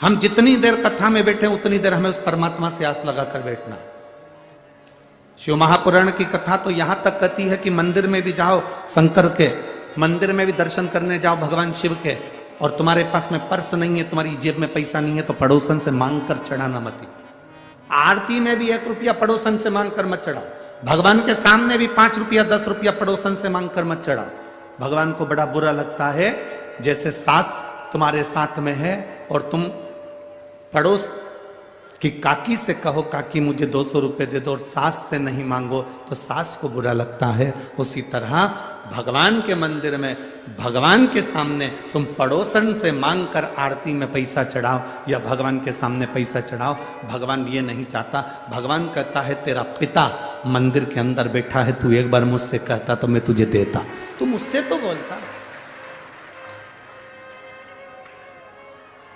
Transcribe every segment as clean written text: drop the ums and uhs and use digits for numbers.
हम जितनी देर कथा में बैठे उतनी देर हमें उस परमात्मा से आस लगाकर बैठना। शिव महापुराण की कथा तो यहां तक कहती है कि मंदिर में भी जाओ, शंकर के मंदिर में भी दर्शन करने जाओ भगवान शिव के, और तुम्हारे पास में पर्स नहीं है, तुम्हारी जेब में पैसा नहीं है, तो पड़ोसन से मांग कर चढ़ाना मत। आरती में भी 1 रुपया पड़ोसन से मांग कर मत चढ़ाओ, भगवान के सामने भी 5 रुपया 10 रुपया पड़ोसन से मांग कर मत चढ़ाओ। भगवान को बड़ा बुरा लगता है जैसे सास तुम्हारे साथ में है और तुम पड़ोस की काकी से कहो काकी मुझे 200 रुपए दे दो, और सास से नहीं मांगो तो सास को बुरा लगता है। उसी तरह भगवान के मंदिर में भगवान के सामने तुम पड़ोसन से मांग कर आरती में पैसा चढ़ाओ या भगवान के सामने पैसा चढ़ाओ, भगवान ये नहीं चाहता। भगवान कहता है तेरा पिता मंदिर के अंदर बैठा है, तू एक बार मुझसे कहता तो मैं तुझे देता, तू मुझसे तो बोलता,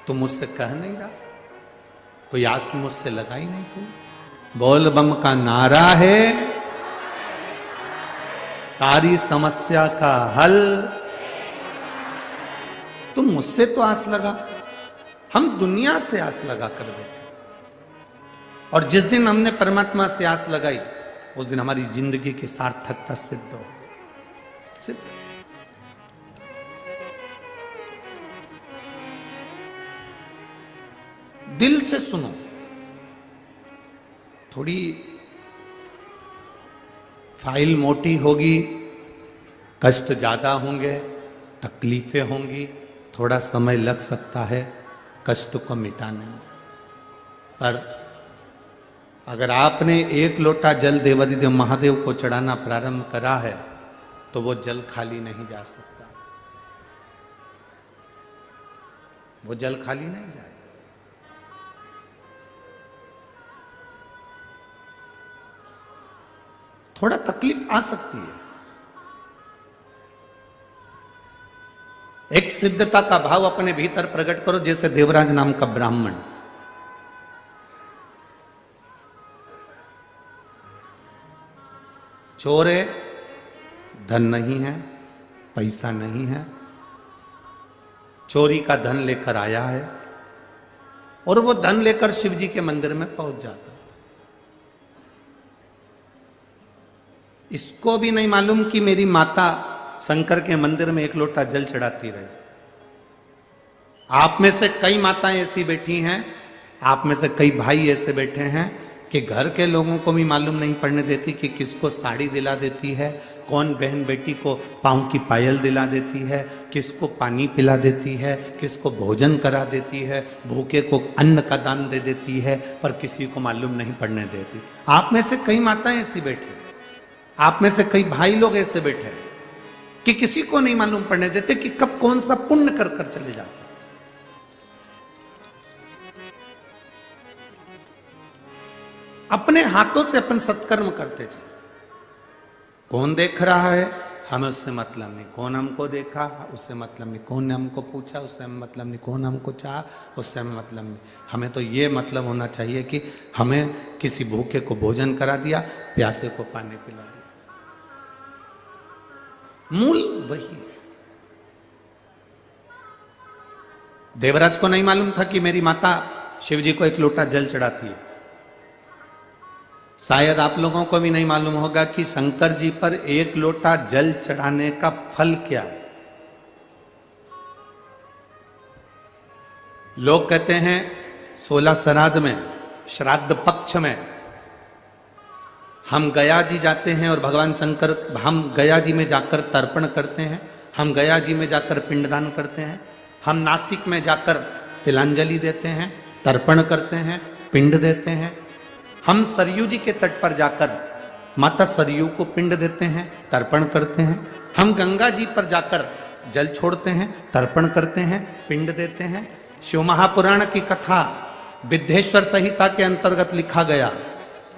तू मुझसे कह नहीं रहा, कोई आस मुझसे लगा ही नहीं। तू बोल बम का नारा है सारी समस्या का हल, तुम मुझसे तो आस लगा, हम दुनिया से आस लगा कर बैठे। और जिस दिन हमने परमात्मा से आस लगाई उस दिन हमारी जिंदगी की सार्थकता सिद्ध हो, सिद्ध। दिल से सुनो, थोड़ी फाइल मोटी होगी, कष्ट ज्यादा होंगे, तकलीफें होंगी, थोड़ा समय लग सकता है कष्ट को मिटाने में, पर अगर आपने 1 लोटा जल देवाधिदेव महादेव को चढ़ाना प्रारंभ करा है तो वो जल खाली नहीं जा सकता, वो जल खाली नहीं जाए। थोड़ा तकलीफ आ सकती है, एक सिद्धता का भाव अपने भीतर प्रकट करो, जैसे देवराज नाम का ब्राह्मण चोर है, धन नहीं है, पैसा नहीं है, चोरी का धन लेकर आया है और वो धन लेकर शिव जी के मंदिर में पहुंच जाता। इसको भी नहीं मालूम कि मेरी माता शंकर के मंदिर में 1 लोटा जल चढ़ाती रहे। आप में से कई माताएं ऐसी बैठी हैं, आप में से कई भाई ऐसे बैठे हैं कि घर के लोगों को भी मालूम नहीं पड़ने देती कि किसको साड़ी दिला देती है, कौन बहन बेटी को पांव की पायल दिला देती है, किसको पानी पिला देती है, किसको भोजन करा देती है, भूखे को अन्न का दान दे देती है, पर किसी को मालूम नहीं पड़ने देती। आप में से कई माताएं ऐसी बैठी, आप में से कई भाई लोग ऐसे बैठे हैं कि किसी को नहीं मालूम पड़ने देते कि कब कौन सा पुण्य कर कर चले जाते। अपने हाथों से अपन सत्कर्म करते चले। कौन देख रहा है हमें उससे मतलब नहीं, कौन हमको देखा उससे मतलब नहीं, कौन ने हमको पूछा उससे हमें मतलब नहीं, कौन हमको चाहा उससे हमें मतलब नहीं। हमें तो ये मतलब होना चाहिए कि हमें किसी भूखे को भोजन करा दिया, प्यासे को पानी पिला दिया। मूल वही है। देवराज को नहीं मालूम था कि मेरी माता शिव जी को 1 लोटा जल चढ़ाती है। शायद आप लोगों को भी नहीं मालूम होगा कि शंकर जी पर 1 लोटा जल चढ़ाने का फल क्या है। लोग कहते हैं 16 श्राद्ध में, श्राद्ध पक्ष में हम गया जी जाते हैं और भगवान शंकर, हम गया जी में जाकर तर्पण करते हैं, हम गया जी में जाकर पिंडदान करते हैं, हम नासिक में जाकर तिलांजलि देते हैं, तर्पण करते हैं, पिंड देते हैं, हम सरयू जी के तट पर जाकर माता सरयू को पिंड देते हैं, तर्पण करते हैं, हम गंगा जी पर जाकर जल छोड़ते हैं, तर्पण करते हैं, पिंड देते हैं। शिव महापुराण की कथा विद्येश्वर संहिता के अंतर्गत लिखा गया,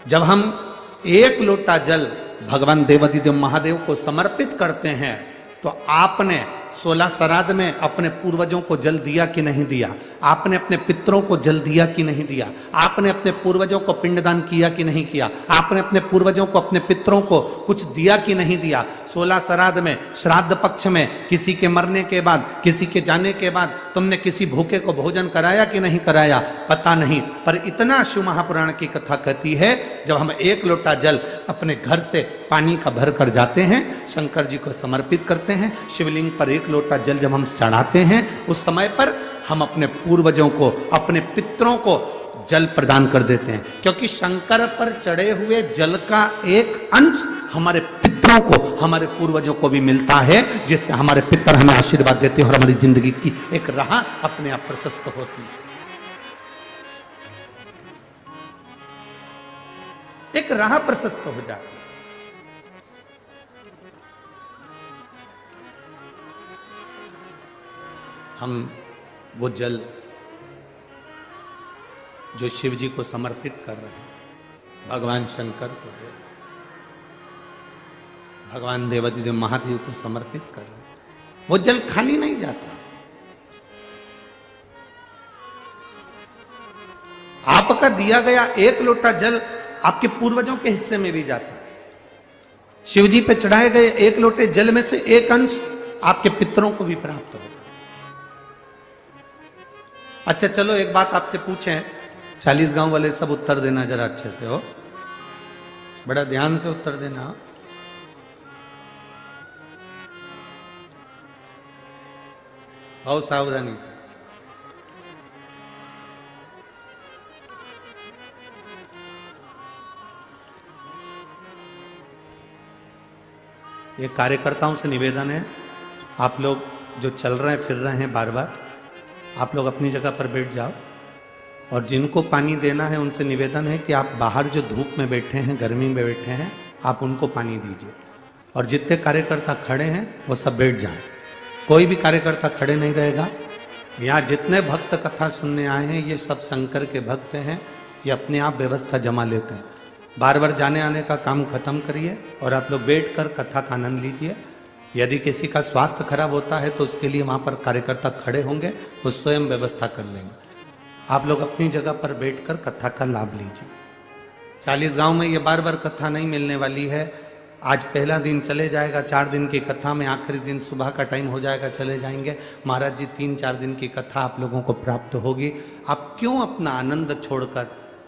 जब हम 1 लोटा जल भगवान देवाधिदेव महादेव को समर्पित करते हैं तो आपने 16 श्राद्ध में अपने पूर्वजों को जल दिया कि नहीं दिया? आपने अपने पितरों को जल दिया कि नहीं दिया? आपने अपने पूर्वजों को पिंडदान किया कि नहीं किया? आपने अपने पूर्वजों को, अपने पितरों को कुछ दिया कि नहीं दिया? 16 श्राद्ध में, श्राद्ध पक्ष में, किसी के मरने के बाद, किसी के जाने के बाद तुमने किसी भूखे को भोजन कराया कि नहीं कराया? पता नहीं। पर इतना शिव महापुराण की कथा कहती है, जब हम एक लोटा जल अपने घर से पानी का भर कर जाते हैं, शंकर जी को समर्पित करते हैं, शिवलिंग पर एक लोटा जल जब हम चढ़ाते हैं, उस समय पर हम अपने पूर्वजों को, अपने पितरों को जल प्रदान कर देते हैं। क्योंकि शंकर पर चढ़े हुए जल का एक अंश हमारे पितरों को, हमारे पूर्वजों को भी मिलता है, जिससे हमारे पितर हमें आशीर्वाद देते हैं और हमारी जिंदगी की एक राह अपने आप प्रशस्त होती है, एक राह प्रशस्त हो जाती है। हम वो जल जो शिव जी को समर्पित कर रहे हैं, भगवान शंकर को, भगवान देवादिदेव महादेव को समर्पित कर रहे हैं, वो जल खाली नहीं जाता। आपका दिया गया एक लोटा जल आपके पूर्वजों के हिस्से में भी जाता है। शिव जी पे चढ़ाए गए एक लोटे जल में से एक अंश आपके पितरों को भी प्राप्त होगा। अच्छा चलो एक बात आपसे पूछें, 40 गांव वाले सब उत्तर देना जरा अच्छे से, हो बड़ा ध्यान से उत्तर देना। बहुत सावधानी से। ये कार्यकर्ताओं से निवेदन है, आप लोग जो चल रहे हैं, फिर रहे हैं बार बार, आप लोग अपनी जगह पर बैठ जाओ, और जिनको पानी देना है उनसे निवेदन है कि आप बाहर जो धूप में बैठे हैं, गर्मी में बैठे हैं, आप उनको पानी दीजिए। और जितने कार्यकर्ता खड़े हैं वो सब बैठ जाएं, कोई भी कार्यकर्ता खड़े नहीं रहेगा। यहाँ जितने भक्त कथा सुनने आए हैं ये सब शंकर के भक्त हैं, ये अपने आप व्यवस्था जमा लेते हैं। बार बार जाने आने का काम खत्म करिए और आप लोग बैठ कर कथा का आनंद लीजिए। यदि किसी का स्वास्थ्य खराब होता है तो उसके लिए वहाँ पर कार्यकर्ता खड़े होंगे, वो स्वयं व्यवस्था कर लेंगे। आप लोग अपनी जगह पर बैठकर कथा का लाभ लीजिए। 40 गांव में ये बार बार कथा नहीं मिलने वाली है। आज पहला दिन चले जाएगा, 4 दिन की कथा में आखिरी दिन सुबह का टाइम हो जाएगा, चले जाएंगे। महाराज जी 3-4 दिन की कथा आप लोगों को प्राप्त होगी। आप क्यों अपना आनंद छोड़कर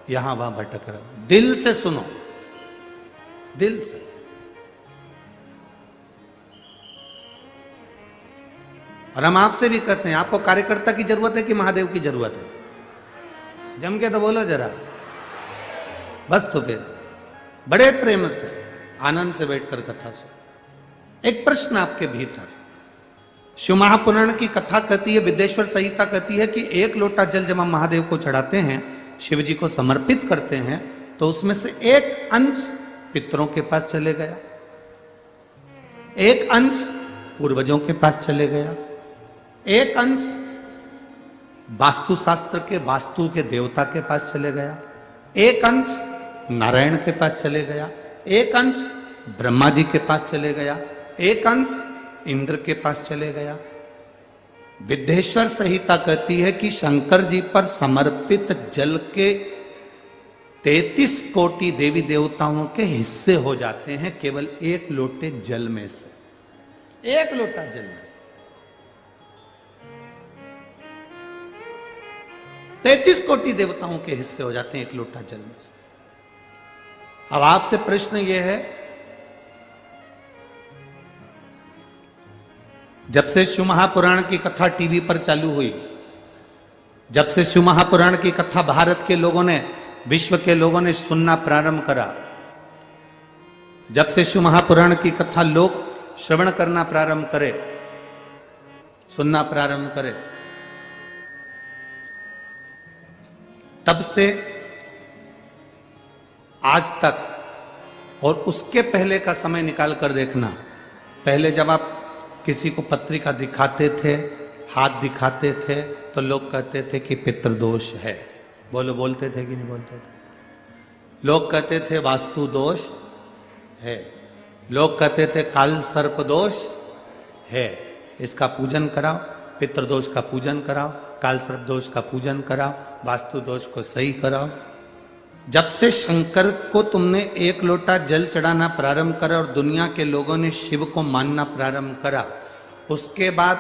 यहाँ वहाँ भटक रहे हो? दिल से सुनो, दिल से। और हम आपसे भी कहते हैं, आपको कार्यकर्ता की जरूरत है कि महादेव की जरूरत है? जम के तो बोलो जरा, बस। तो फिर बड़े प्रेम से, आनंद से बैठकर कथा सुनो। एक प्रश्न आपके भीतर, शिव महापुराण की कथा कहती है, विद्येश्वर संहिता कहती है कि एक लोटा जल जब हम महादेव को चढ़ाते हैं, शिव जी को समर्पित करते हैं, तो उसमें से एक अंश पितरों के पास चले गया, एक अंश पूर्वजों के पास चले गया, एक अंश वास्तुशास्त्र के, वास्तु के देवता के पास चले गया, एक अंश नारायण के पास चले गया, एक अंश ब्रह्मा जी के पास चले गया, एक अंश इंद्र के पास चले गया। विद्येश्वर संहिता कहती है कि शंकर जी पर समर्पित जल के 33 कोटि देवी देवताओं के हिस्से हो जाते हैं केवल एक लोटे जल में से, एक लोटा जल में से। 33 कोटि देवताओं के हिस्से हो जाते हैं एक लोटा जल में से। अब आपसे प्रश्न यह है, जब से शिव महापुराण की कथा टीवी पर चालू हुई, जब से शिव महापुराण की कथा भारत के लोगों ने, विश्व के लोगों ने सुनना प्रारंभ करा, जब से शिव महापुराण की कथा लोग श्रवण करना प्रारंभ करे, सुनना प्रारंभ करे, तब से आज तक, और उसके पहले का समय निकाल कर देखना, पहले जब आप किसी को पत्रिका दिखाते थे, हाथ दिखाते थे, तो लोग कहते थे कि पितृदोष है। बोलो, बोलते थे कि नहीं बोलते थे? लोग कहते थे वास्तु दोष है, लोग कहते थे काल सर्प दोष है। इसका पूजन कराओ, पितृदोष का पूजन कराओ, कालसर्प दोष का पूजन कराओ, वास्तु दोष को सही कराओ। जब से शंकर को तुमने एक लोटा जल चढ़ाना प्रारंभ करा और दुनिया के लोगों ने शिव को मानना प्रारंभ करा, उसके बाद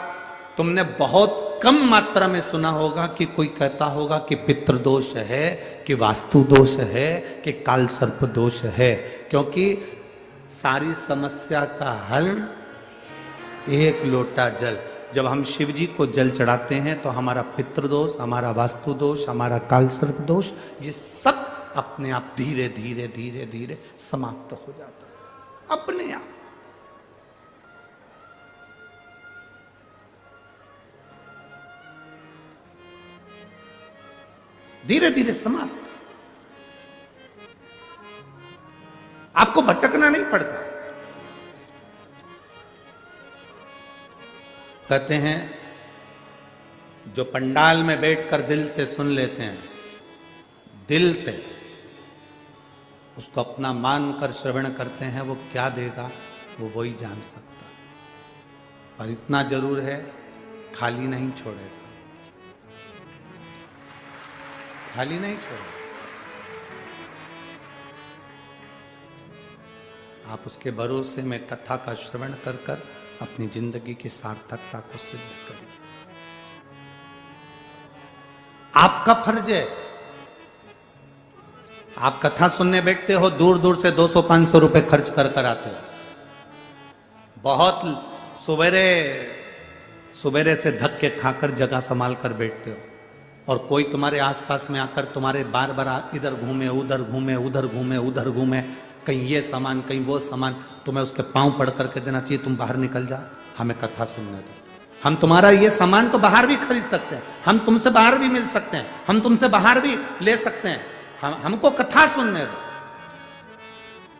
तुमने बहुत कम मात्रा में सुना होगा कि कोई कहता होगा कि पितृदोष है, कि वास्तु दोष है, कि कालसर्प दोष है। क्योंकि सारी समस्या का हल एक लोटा जल। जब हम शिव जी को जल चढ़ाते हैं तो हमारा पितृदोष, हमारा वास्तु दोष, हमारा कालसर्प दोष, ये सब अपने आप धीरे धीरे धीरे धीरे समाप्त हो जाता है, अपने आप। धीरे धीरे समाप्त। आपको भटकना नहीं पड़ता। कहते हैं जो पंडाल में बैठकर दिल से सुन लेते हैं, दिल से उसको अपना मानकर श्रवण करते हैं, वो क्या देगा वो वही जान सकता है। पर इतना जरूर है, खाली नहीं छोड़ेगा, खाली नहीं छोड़ेगा। आप उसके भरोसे में कथा का श्रवण कर कर अपनी जिंदगी की सार्थकता को सिद्ध करिए। आपका फर्ज है। आप कथा सुनने बैठते हो, दूर दूर से 200-500 रुपए खर्च कर कर आते हो। बहुत सुबेरे से धक्के खाकर जगह संभाल कर बैठते हो, और कोई तुम्हारे आसपास में आकर तुम्हारे बार बार इधर घूमे उधर घूमे, उधर घूमे उधर घूमे, कहीं ये सामान कहीं वो सामान, तुम्हें उसके पांव पड़ करके देना चाहिए, तुम बाहर निकल जा, हमें कथा सुनने दो। हम तुम्हारा ये सामान तो बाहर भी खरीद सकते हैं, हम तुमसे बाहर भी मिल सकते हैं, हम तुमसे बाहर भी ले सकते हैं, हमको कथा सुनने दो,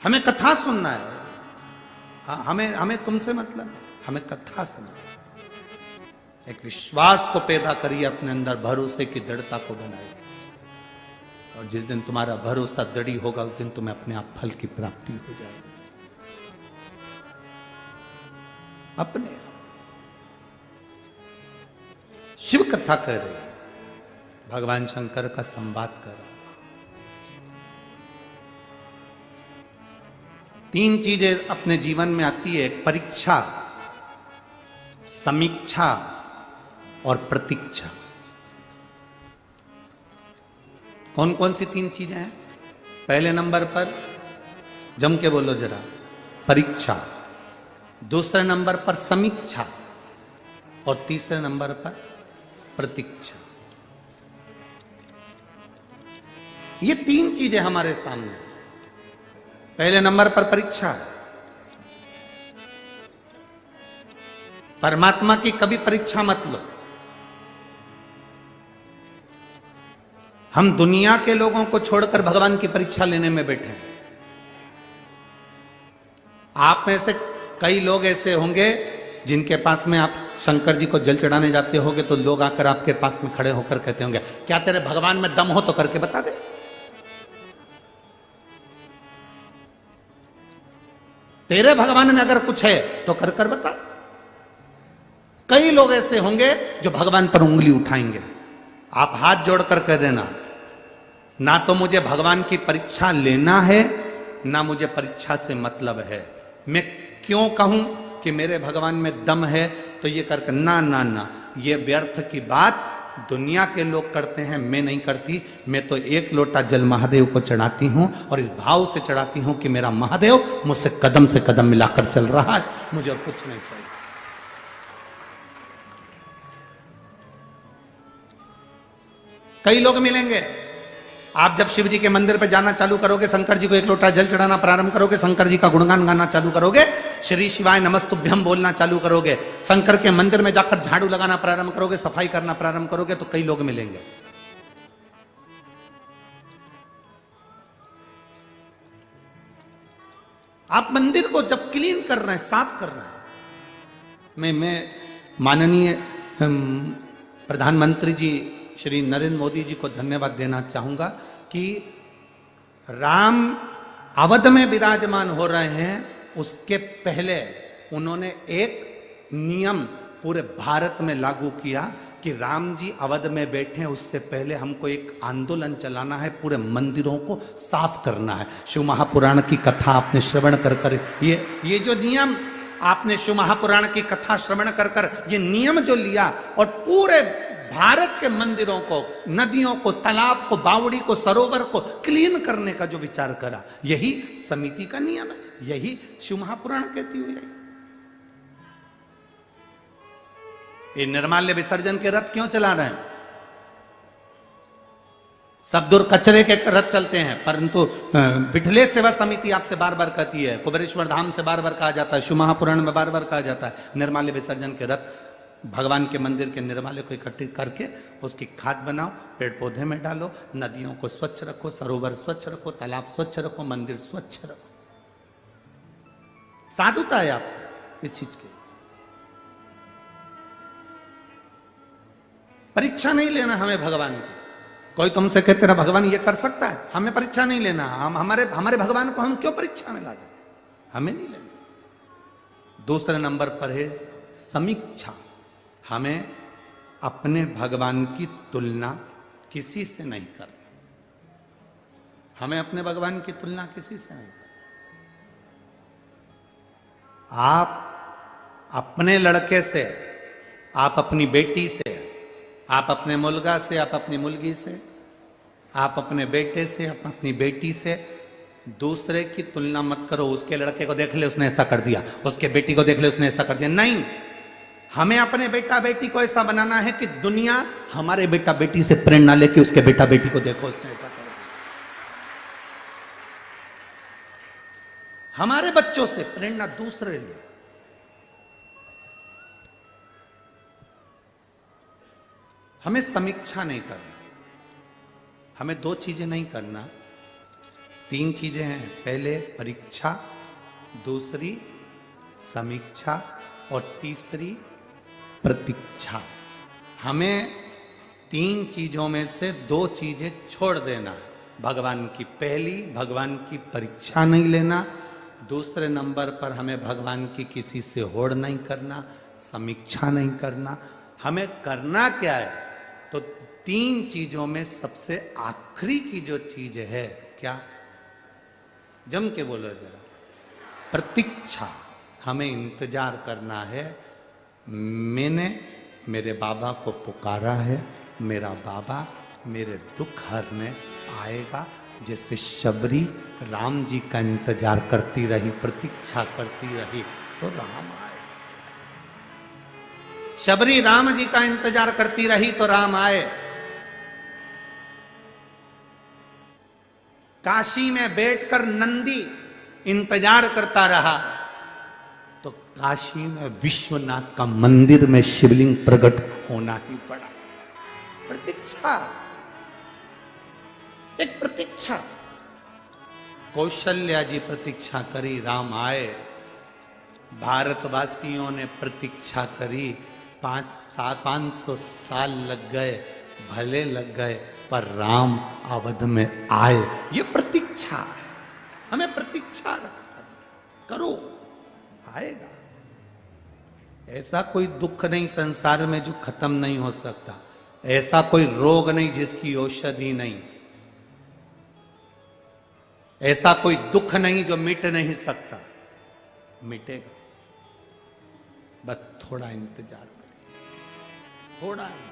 हमें कथा सुनना है। हमें तुमसे मतलब है, हमें कथा सुनना। एक विश्वास को पैदा करिए अपने अंदर, भरोसे की दृढ़ता को बनाइए, और जिस दिन तुम्हारा भरोसा दृढ़ होगा उस दिन तुम्हें अपने आप फल की प्राप्ति हो जाएगी अपने आप। शिव कथा कर रहे, भगवान शंकर का संवाद कर रहा। 3 चीजें अपने जीवन में आती है, परीक्षा, समीक्षा और प्रतीक्षा। कौन कौन सी 3 चीजें हैं? पहले नंबर पर जम के बोलो जरा, परीक्षा। दूसरे नंबर पर समीक्षा, और तीसरे नंबर पर प्रतीक्षा। ये 3 चीजें हमारे सामने। पहले नंबर पर परीक्षा। परमात्मा की कभी परीक्षा मत लो। हम दुनिया के लोगों को छोड़कर भगवान की परीक्षा लेने में बैठे हैं। आप में से कई लोग ऐसे होंगे जिनके पास में आप शंकर जी को जल चढ़ाने जाते होंगे तो लोग आकर आपके पास में खड़े होकर कहते होंगे, क्या तेरे भगवान में दम हो तो करके बता दे। तेरे भगवान में अगर कुछ है तो कर कर बता। कई लोग ऐसे होंगे जो भगवान पर उंगली उठाएंगे। आप हाथ जोड़कर कह देना, ना तो मुझे भगवान की परीक्षा लेना है, ना मुझे परीक्षा से मतलब है। मैं क्यों कहूं कि मेरे भगवान में दम है तो ये करके, ना ना ना, ये व्यर्थ की बात दुनिया के लोग करते हैं, मैं नहीं करती। मैं तो एक लोटा जल महादेव को चढ़ाती हूं, और इस भाव से चढ़ाती हूं कि मेरा महादेव मुझसे कदम से कदम मिलाकर चल रहा है, मुझे और कुछ नहीं चाहिए। कई लोग मिलेंगे, आप जब शिव जी के मंदिर पे जाना चालू करोगे, शंकर जी को एक लोटा जल चढ़ाना प्रारंभ करोगे, शंकर जी का गुणगान गाना चालू करोगे, श्री शिवाय नमस्तुभ्यम बोलना चालू करोगे, शंकर के मंदिर में जाकर झाड़ू लगाना प्रारंभ करोगे, सफाई करना प्रारंभ करोगे, तो कई लोग मिलेंगे। आप मंदिर को जब क्लीन कर रहे हैं, साफ कर रहे हैं, मैं माननीय प्रधानमंत्री जी श्री नरेंद्र मोदी जी को धन्यवाद देना चाहूंगा कि राम अवध में विराजमान हो रहे हैं, उसके पहले उन्होंने एक नियम पूरे भारत में लागू किया कि राम जी अवध में बैठे, उससे पहले हमको एक आंदोलन चलाना है, पूरे मंदिरों को साफ करना है। शिव महापुराण की कथा आपने श्रवण कर ये जो नियम आपने शिव महापुराण की कथा श्रवण कर ये नियम जो लिया और पूरे भारत के मंदिरों को, नदियों को, तालाब को, बावड़ी को, सरोवर को क्लीन करने का जो विचार करा, यही समिति का नियम है, यही शिव महापुराण कहती हुई है। ये निर्माल्य विसर्जन के रथ क्यों चला रहे हैं? सब दूर कचरे के रथ चलते हैं, परंतु विठले सेवा समिति आपसे बार बार कहती है, कुबेरेश्वर धाम से बार बार कहा जाता है, शिव महापुराण में बार बार कहा जाता है, निर्माल्य विसर्जन के रथ भगवान के मंदिर के निर्माल्य को इकट्ठे करके उसकी खाद बनाओ, पेड़ पौधे में डालो, नदियों को स्वच्छ रखो, सरोवर स्वच्छ रखो, तालाब स्वच्छ रखो, मंदिर स्वच्छ रखो। साधुता है आपको इस चीज की। परीक्षा नहीं लेना हमें भगवान की। कोई तुमसे कहते रहा भगवान ये कर सकता है, हमें परीक्षा नहीं लेना। हम हमारे भगवान को हम क्यों परीक्षा में लागे, हमें नहीं लेना। दूसरे नंबर पर है समीक्षा। हमें अपने भगवान की तुलना किसी से नहीं करनी। हमें अपने भगवान की तुलना किसी से नहीं करनी। आप अपने लड़के से, आप अपनी बेटी से, आप अपने मुलगा से, आप अपनी मुलगी से, आप अपने बेटे से, आप अपनी बेटी से दूसरे की तुलना मत करो। उसके लड़के को देख ले उसने ऐसा कर दिया, उसके बेटी को देख ले उसने ऐसा कर दिया। नहीं, हमें अपने बेटा बेटी को ऐसा बनाना है कि दुनिया हमारे बेटा बेटी से प्रेरणा लेके उसके बेटा बेटी को देखो उसने ऐसा कर दिया। हमारे बच्चों से प्रेरणा दूसरे ले। हमें समीक्षा नहीं करना। हमें दो चीजें नहीं करना, तीन चीजें हैं। पहले परीक्षा, दूसरी समीक्षा और तीसरी प्रतीक्षा। हमें तीन चीजों में से दो चीजें छोड़ देना। भगवान की पहली, भगवान की परीक्षा नहीं लेना। दूसरे नंबर पर हमें भगवान की किसी से होड़ नहीं करना, समीक्षा नहीं करना। हमें करना क्या है? तो तीन चीजों में सबसे आखिरी की जो चीज है, क्या? जम के बोलो जरा। प्रतीक्षा। हमें इंतजार करना है। मैंने मेरे बाबा को पुकारा है, मेरा बाबा मेरे दुख हरने आएगा। जैसे शबरी राम जी का इंतजार करती रही, प्रतीक्षा करती रही, तो राम आए। शबरी राम जी का इंतजार करती रही तो राम आए। काशी में बैठकर नंदी इंतजार करता रहा तो काशी में विश्वनाथ का मंदिर में शिवलिंग प्रकट होना ही पड़ा। प्रतीक्षा, एक प्रतीक्षा। कौशल्या जी प्रतीक्षा करी, राम आए। भारतवासियों ने प्रतीक्षा करी, 500 साल लग गए, भले लग गए, पर राम अवध में आए। ये प्रतीक्षा है। हमें प्रतीक्षा करो, आएगा। ऐसा कोई दुख नहीं संसार में जो खत्म नहीं हो सकता। ऐसा कोई रोग नहीं जिसकी औषधि नहीं। ऐसा कोई दुख नहीं जो मिट नहीं सकता। मिटेगा, बस थोड़ा इंतजार करें, थोड़ा इंतजार।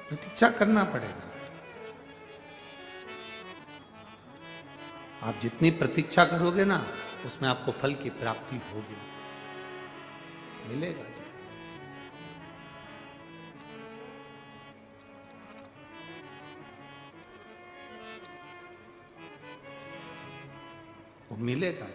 प्रतीक्षा करना पड़ेगा। आप जितनी प्रतीक्षा करोगे ना, उसमें आपको फल की प्राप्ति होगी, मिलेगा। वो मिलेगा।